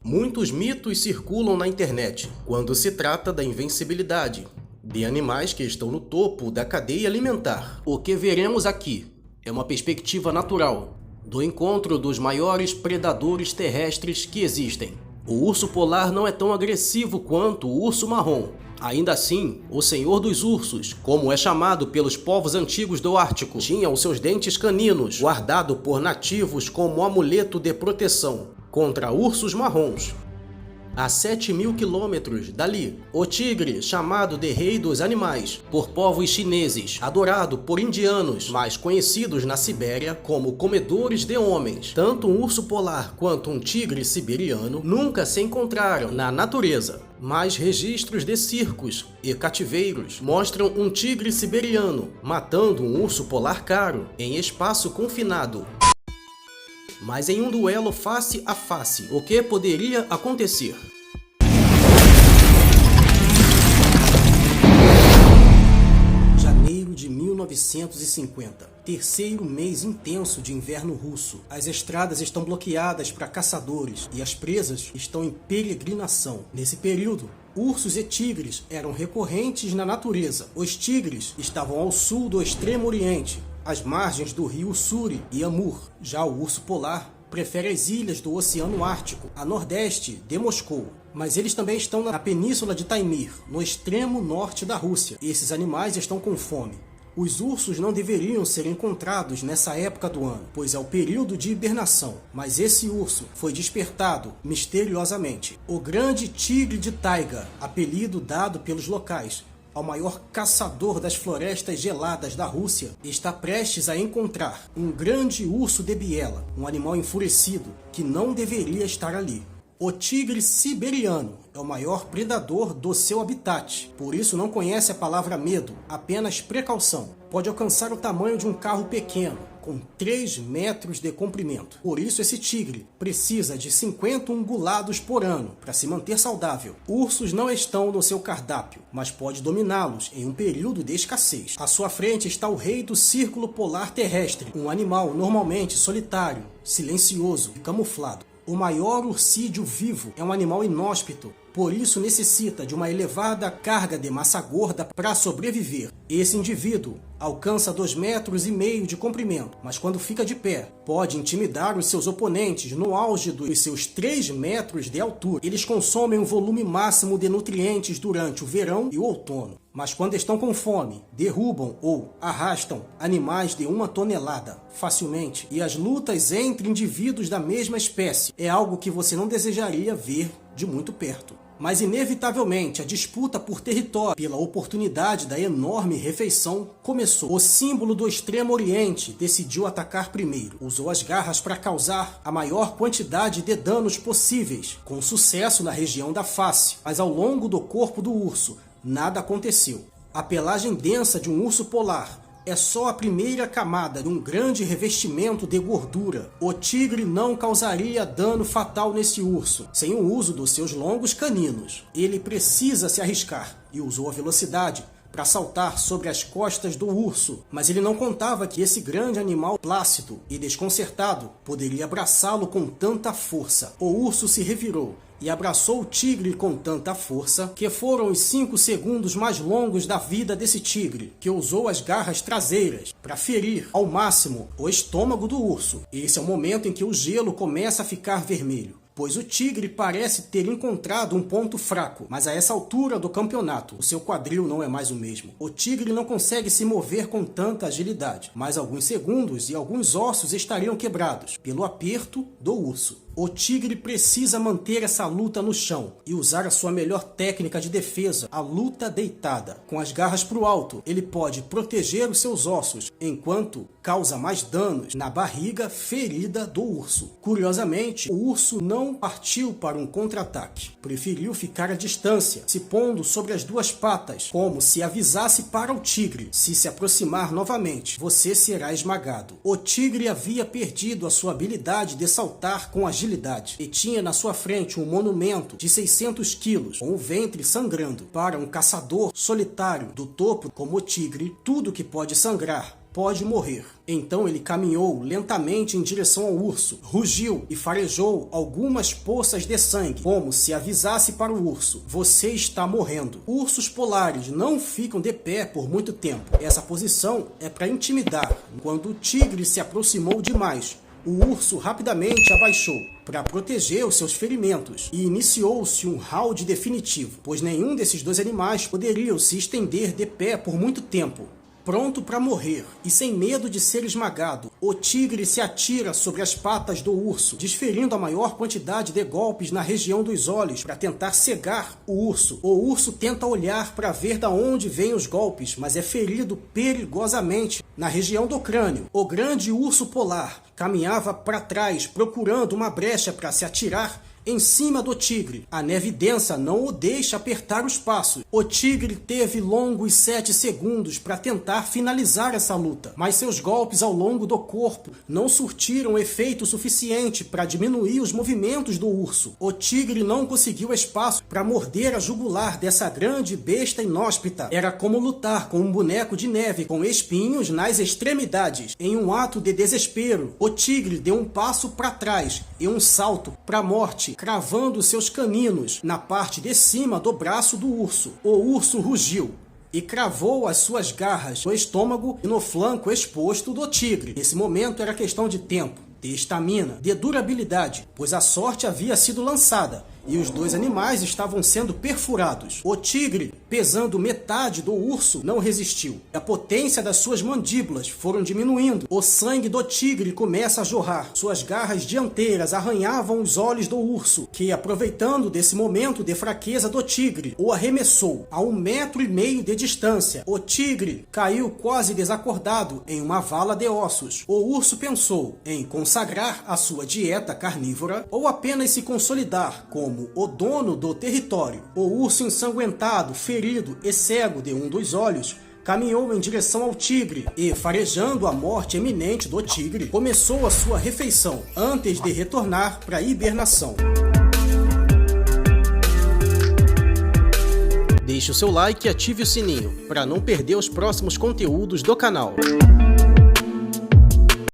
Muitos mitos circulam na internet quando se trata da invencibilidade de animais que estão no topo da cadeia alimentar. O que veremos aqui é uma perspectiva natural do encontro dos maiores predadores terrestres que existem. O urso polar não é tão agressivo quanto o urso marrom. Ainda assim, o Senhor dos Ursos, como é chamado pelos povos antigos do Ártico, tinha os seus dentes caninos, guardado por nativos como amuleto de proteção contra ursos marrons. A 7.000 quilômetros dali, o tigre, chamado de rei dos animais por povos chineses, adorado por indianos, mas conhecidos na Sibéria como comedores de homens. Tanto um urso polar quanto um tigre siberiano nunca se encontraram na natureza, mas registros de circos e cativeiros mostram um tigre siberiano matando um urso polar caro em espaço confinado. Mas em um duelo face a face, o que poderia acontecer? Janeiro de 1950, terceiro mês intenso de inverno russo. As estradas estão bloqueadas para caçadores e as presas estão em peregrinação. Nesse período, ursos e tigres eram recorrentes na natureza. Os tigres estavam ao sul do Extremo Oriente, às margens do rio Ussuri e Amur. Já o urso polar prefere as ilhas do Oceano Ártico, a nordeste de Moscou. Mas eles também estão na península de Taimyr, no extremo norte da Rússia. E esses animais estão com fome. Os ursos não deveriam ser encontrados nessa época do ano, pois é o período de hibernação. Mas esse urso foi despertado misteriosamente. O grande tigre de taiga, apelido dado pelos locais ao maior caçador das florestas geladas da Rússia, está prestes a encontrar um grande urso de biela, um animal enfurecido que não deveria estar ali. O tigre siberiano é o maior predador do seu habitat, por isso não conhece a palavra medo, apenas precaução. Pode alcançar o tamanho de um carro pequeno, com 3 metros de comprimento. Por isso esse tigre precisa de 50 ungulados por ano para se manter saudável. Ursos não estão no seu cardápio, mas pode dominá-los em um período de escassez. À sua frente está o rei do círculo polar terrestre, um animal normalmente solitário, silencioso e camuflado. O maior urcídeo vivo é um animal inóspito, por isso necessita de uma elevada carga de massa gorda para sobreviver. Esse indivíduo alcança 2,5 metros de comprimento, mas quando fica de pé, pode intimidar os seus oponentes no auge dos seus 3 metros de altura. Eles consomem um volume máximo de nutrientes durante o verão e o outono, mas quando estão com fome, derrubam ou arrastam animais de 1 tonelada facilmente. E as lutas entre indivíduos da mesma espécie é algo que você não desejaria ver de muito perto. Mas inevitavelmente a disputa por território, pela oportunidade da enorme refeição, começou. O símbolo do Extremo Oriente decidiu atacar primeiro. Usou as garras para causar a maior quantidade de danos possíveis, com sucesso na região da face, mas ao longo do corpo do urso nada aconteceu. A pelagem densa de um urso polar é só a primeira camada de um grande revestimento de gordura. O tigre não causaria dano fatal nesse urso, sem o uso dos seus longos caninos. Ele precisa se arriscar e usou a velocidade para saltar sobre as costas do urso, mas ele não contava que esse grande animal plácido e desconcertado poderia abraçá-lo com tanta força. O urso se revirou e abraçou o tigre com tanta força que foram os 5 segundos mais longos da vida desse tigre, que usou as garras traseiras para ferir ao máximo o estômago do urso. Esse é o momento em que o gelo começa a ficar vermelho, pois o tigre parece ter encontrado um ponto fraco, mas a essa altura do campeonato, o seu quadril não é mais o mesmo. O tigre não consegue se mover com tanta agilidade, mas alguns segundos e alguns ossos estariam quebrados pelo aperto do urso. O tigre precisa manter essa luta no chão e usar a sua melhor técnica de defesa, a luta deitada. Com as garras para o alto, ele pode proteger os seus ossos, enquanto causa mais danos na barriga ferida do urso. Curiosamente, o urso não partiu para um contra-ataque. Preferiu ficar à distância, se pondo sobre as 2 patas, como se avisasse para o tigre: se se aproximar novamente, você será esmagado. O tigre havia perdido a sua habilidade de saltar com agilidade e tinha na sua frente um monumento de 600 quilos, com o ventre sangrando. Para um caçador solitário do topo como o tigre, tudo que pode sangrar pode morrer. Então ele caminhou lentamente em direção ao urso, rugiu e farejou algumas poças de sangue, como se avisasse para o urso: você está morrendo. Ursos polares não ficam de pé por muito tempo. Essa posição é para intimidar. Quando o tigre se aproximou demais, o urso rapidamente abaixou para proteger os seus ferimentos e iniciou-se um round definitivo, pois nenhum desses dois animais poderiam se estender de pé por muito tempo. Pronto para morrer e sem medo de ser esmagado, o tigre se atira sobre as patas do urso, desferindo a maior quantidade de golpes na região dos olhos para tentar cegar o urso. O urso tenta olhar para ver de onde vêm os golpes, mas é ferido perigosamente na região do crânio. O grande urso polar caminhava para trás procurando uma brecha para se atirar em cima do tigre. A neve densa não o deixa apertar os passos. O tigre teve longos 7 segundos para tentar finalizar essa luta, mas seus golpes ao longo do corpo não surtiram efeito suficiente para diminuir os movimentos do urso. O tigre não conseguiu espaço para morder a jugular dessa grande besta inóspita. Era como lutar com um boneco de neve com espinhos nas extremidades. Em um ato de desespero, o tigre deu um passo para trás e um salto para a morte, cravando seus caninos na parte de cima do braço do urso. O urso rugiu e cravou as suas garras no estômago e no flanco exposto do tigre. Nesse momento era questão de tempo, de estamina, de durabilidade, pois a sorte havia sido lançada e os dois animais estavam sendo perfurados. O tigre, pesando metade do urso, não resistiu. A potência das suas mandíbulas foram diminuindo. O sangue do tigre começa a jorrar. Suas garras dianteiras arranhavam os olhos do urso, que, aproveitando desse momento de fraqueza do tigre, o arremessou a 1,5 metros de distância. O tigre caiu quase desacordado em uma vala de ossos. O urso pensou em consagrar a sua dieta carnívora ou apenas se consolidar como o dono do território. O urso ensanguentado, ferido e cego de um dos olhos, caminhou em direção ao tigre e, farejando a morte iminente do tigre, começou a sua refeição antes de retornar para a hibernação. Deixe o seu like e ative o sininho para não perder os próximos conteúdos do canal.